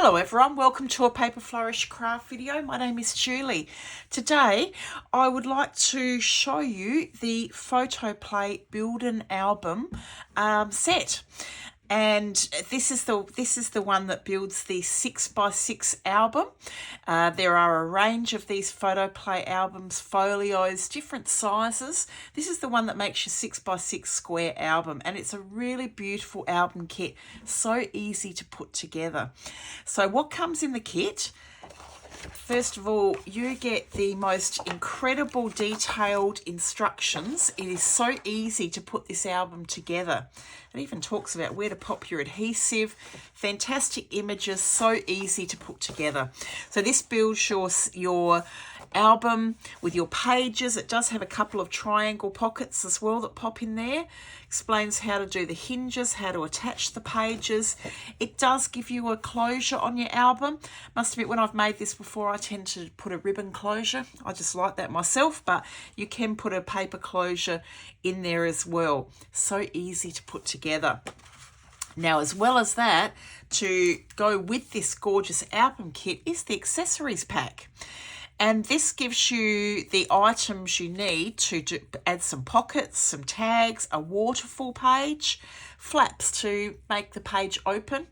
Hello everyone, welcome to a Paper Flourish craft video. My name is Julie. Today I would like to show you the Photoplay Build an Album set. And this is the one that builds the 6x6 album. There are a range of these Photoplay albums, folios, different sizes. This is the one that makes your 6x6 square album, and it's a really beautiful album kit, so easy to put together. So what comes in the kit? First of all, you get the most incredible detailed instructions. It is so easy to put this album together. It even talks about where to pop your adhesive. Fantastic images, so easy to put together. So this builds your album with your pages. It does have a couple of triangle pockets as well that pop in there. Explains how to do the hinges, how to attach the pages. It does give you a closure on your album. Must admit, when I've made this before, I tend to put a ribbon closure. I just like that myself, but you can put a paper closure in there as well. So easy to put together. Now, as well as that, to go with this gorgeous album kit is the accessories pack. And this gives you the items you need to add some pockets, some tags, a waterfall page, flaps to make the page open,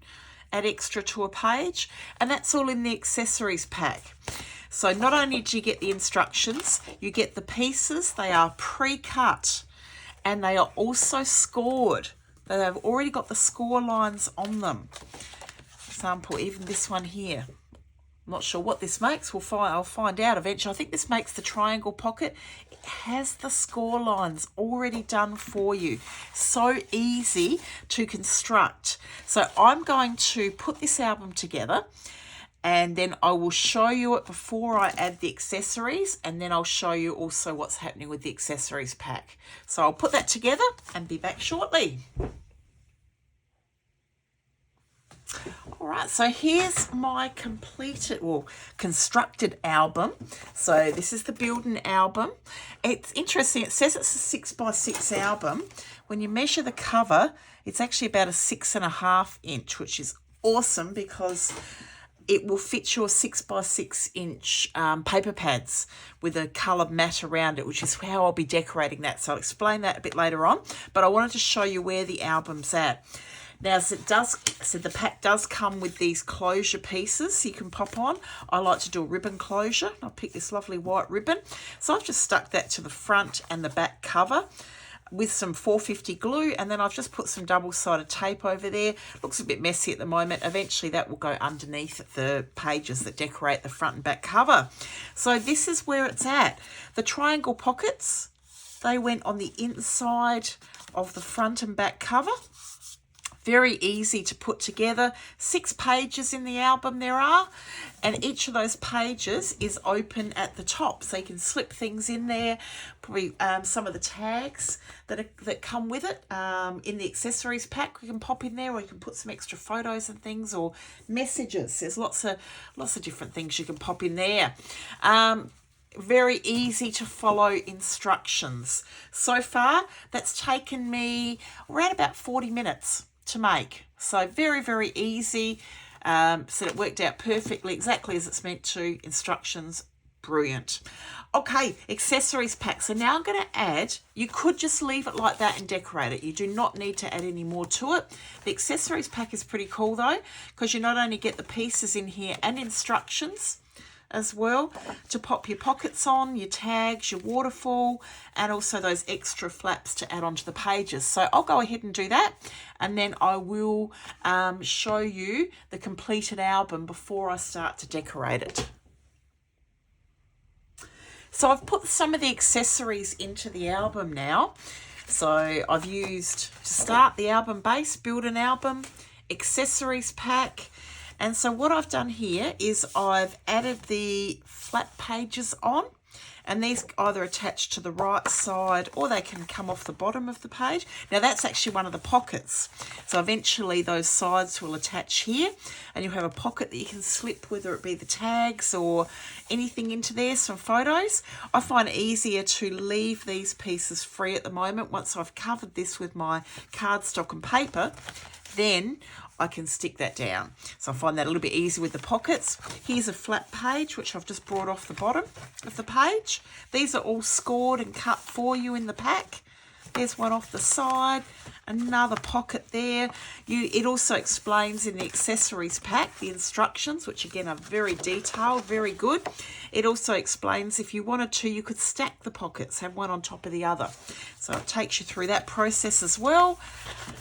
add extra to a page, and that's all in the accessories pack. So not only do you get the instructions, you get the pieces. They are pre-cut and they are also scored. They have already got the score lines on them. For example, even this one here. I'm not sure what this makes. I'll find out eventually. I think this makes the triangle pocket. It has the score lines already done for you. So easy to construct. So I'm going to put this album together, and then I will show you it before I add the accessories, and then I'll show you also what's happening with the accessories pack. So I'll put that together and be back shortly. All right, so here's my completed or constructed album. So this is the Build an Album. It's interesting, it says it's a 6x6 album. When you measure the cover, it's actually about a 6.5 inch, which is awesome because it will fit your 6x6 inch paper pads with a coloured mat around it, which is how I'll be decorating that. So I'll explain that a bit later on, but I wanted to show you where the album's at. Now, so the pack does come with these closure pieces you can pop on. I like to do a ribbon closure. I'll pick this lovely white ribbon. So I've just stuck that to the front and the back cover with some 450 glue, and then I've just put some double-sided tape over there. Looks a bit messy at the moment. Eventually that will go underneath the pages that decorate the front and back cover. So this is where it's at. The triangle pockets, they went on the inside of the front and back cover. Very easy to put together. 6 pages in the album there are, and each of those pages is open at the top, so you can slip things in there. Probably some of the tags that come with it in the accessories pack we can pop in there, or you can put some extra photos and things, or messages. There's lots of different things you can pop in there. Very easy to follow instructions. So far, that's taken me around about 40 minutes to make. So very, very easy. So it worked out perfectly, exactly as it's meant to. Instructions, brilliant. Okay, accessories pack. So now I'm going to add, you could just leave it like that and decorate it. You do not need to add any more to it. The accessories pack is pretty cool though, because you not only get the pieces in here and instructions as well to pop your pockets on, your tags, your waterfall, and also those extra flaps to add onto the pages. So I'll go ahead and do that, and then I will show you the completed album before I start to decorate it. So I've put some of the accessories into the album now. So I've used, to start the album base, Build an Album, accessories pack. And so what I've done here is I've added the flat pages on, and these either attach to the right side or they can come off the bottom of the page. Now that's actually one of the pockets. So eventually those sides will attach here, and you'll have a pocket that you can slip, whether it be the tags or anything into there, some photos. I find it easier to leave these pieces free at the moment. Once I've covered this with my cardstock and paper, then I can stick that down. So I find that a little bit easier with the pockets. Here's a flat page, which I've just brought off the bottom of the page. These are all scored and cut for you in the pack. There's one off the side, another pocket there. It also explains in the accessories pack the instructions, which again are very detailed, very good. It also explains if you wanted to, you could stack the pockets, have one on top of the other. So it takes you through that process as well.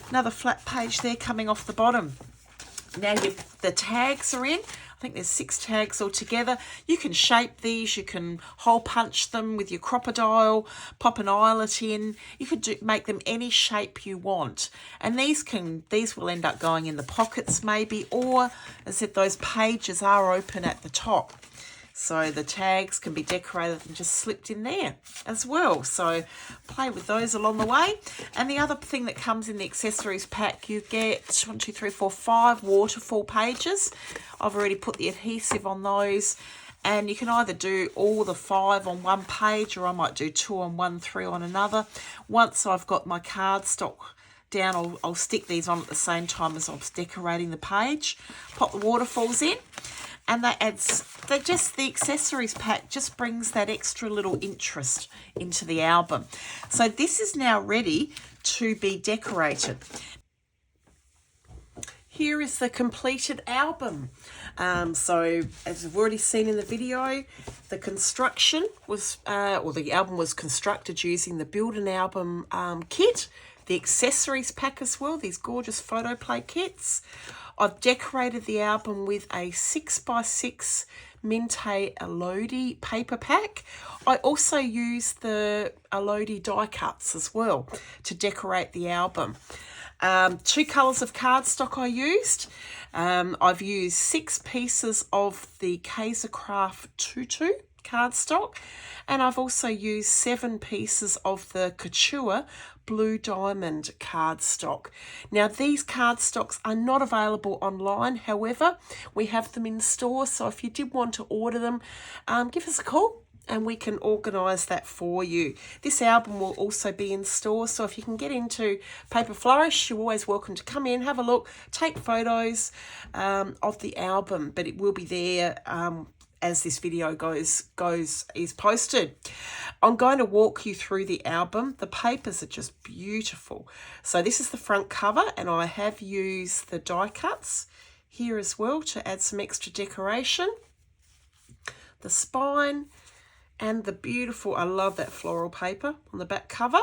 Another flat page there coming off the bottom. Now the tags are in. I think there's 6 tags altogether. You can shape these, you can hole punch them with your crocodile, pop an eyelet in. You could make them any shape you want. And these will end up going in the pockets maybe, or as I said, those pages are open at the top. So the tags can be decorated and just slipped in there as well. So play with those along the way. And the other thing that comes in the accessories pack, you get 5 waterfall pages. I've already put the adhesive on those. And you can either do all the 5 on one page, or I might do 2 on one, 3 on another. Once I've got my cardstock down, I'll stick these on at the same time as I'm decorating the page. Pop the waterfalls in. And the accessories pack just brings that extra little interest into the album. So this is now ready to be decorated. Here is the completed album. So as we've already seen in the video, the construction was, or the album was constructed using the Build an Album kit, the accessories pack as well, these gorgeous photo play kits. I've decorated the album with a 6x6 Minte Elodie paper pack. I also used the Elodie die cuts as well to decorate the album. 2 colours of cardstock I used. I've used 6 pieces of the Kaisercraft Tutu cardstock, and I've also used 7 pieces of the Couture Blue Diamond cardstock. Now these cardstocks are not available online, however we have them in store, so if you did want to order them, give us a call and we can organise that for you. This album will also be in store, so if you can get into Paper Flourish, you're always welcome to come in, have a look, take photos of the album, but it will be there as this video is posted. I'm going to walk you through the album. The papers are just beautiful. So this is the front cover, and I have used the die cuts here as well to add some extra decoration. The spine and the beautiful, I love that floral paper on the back cover.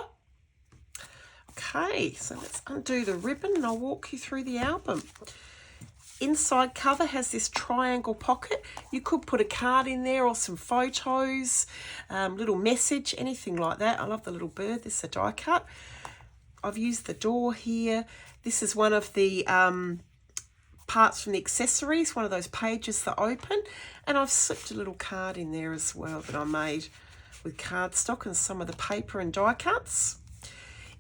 Okay, so let's undo the ribbon and I'll walk you through the album. Inside cover has this triangle pocket. You could put a card in there or some photos, little message, anything like that. I love the little bird. This is a die cut. I've used the door here. This is one of the parts from the accessories, one of those pages that open. And I've slipped a little card in there as well that I made with cardstock and some of the paper and die cuts.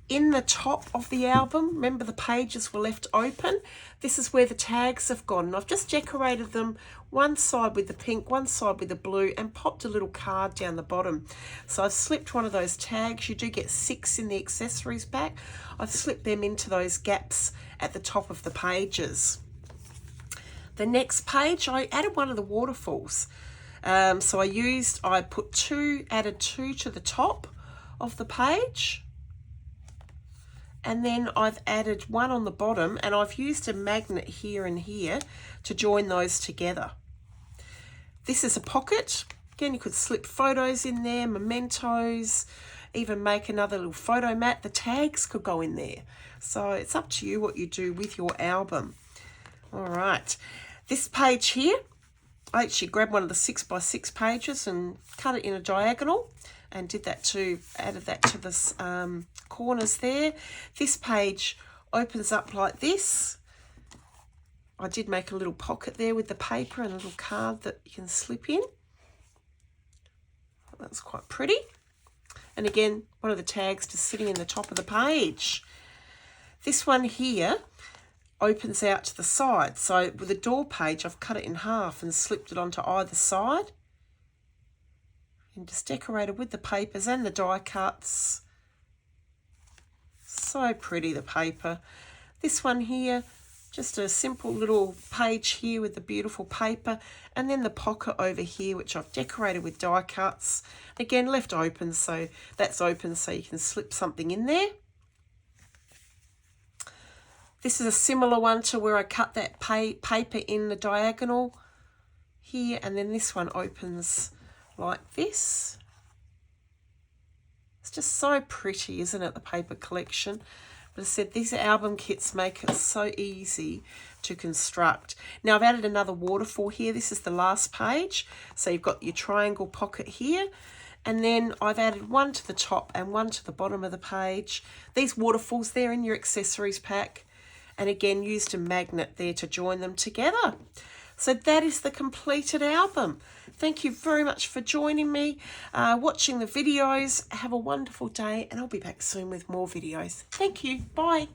In the top of the album, remember the pages were left open. This is where the tags have gone. And I've just decorated them one side with the pink, one side with the blue, and popped a little card down the bottom. So I've slipped one of those tags. You do get 6 in the accessories pack. I've slipped them into those gaps at the top of the pages. The next page, I added one of the waterfalls. So I added two to the top of the page. And then I've added one on the bottom, and I've used a magnet here and here to join those together. This is a pocket. Again, you could slip photos in there, mementos, even make another little photo mat. The tags could go in there. So it's up to you what you do with your album. All right. This page here, I actually grabbed one of the 6x6 pages and cut it in a diagonal and added that to the corners there. This page opens up like this. I did make a little pocket there with the paper and a little card that you can slip in. That's quite pretty. And again, one of the tags just sitting in the top of the page. This one here opens out to the side. So with the door page, I've cut it in half and slipped it onto either side. And just decorated with the papers and the die cuts. So pretty, the paper. This one here Just a simple little page here with the beautiful paper, and then the pocket over here, which I've decorated with die cuts. Again, left open, so that's open so you can slip something in there. This is a similar one to where I cut that paper in the diagonal here, and then this one opens like this. It's just so pretty, isn't it, the paper collection? But as I said, these album kits make it so easy to construct. Now I've added another waterfall here. This is the last page. So you've got your triangle pocket here. And then I've added one to the top and one to the bottom of the page. These waterfalls, they're in your accessories pack. And again, used a magnet there to join them together. So that is the completed album. Thank you very much for joining me, watching the videos. Have a wonderful day, and I'll be back soon with more videos. Thank you. Bye.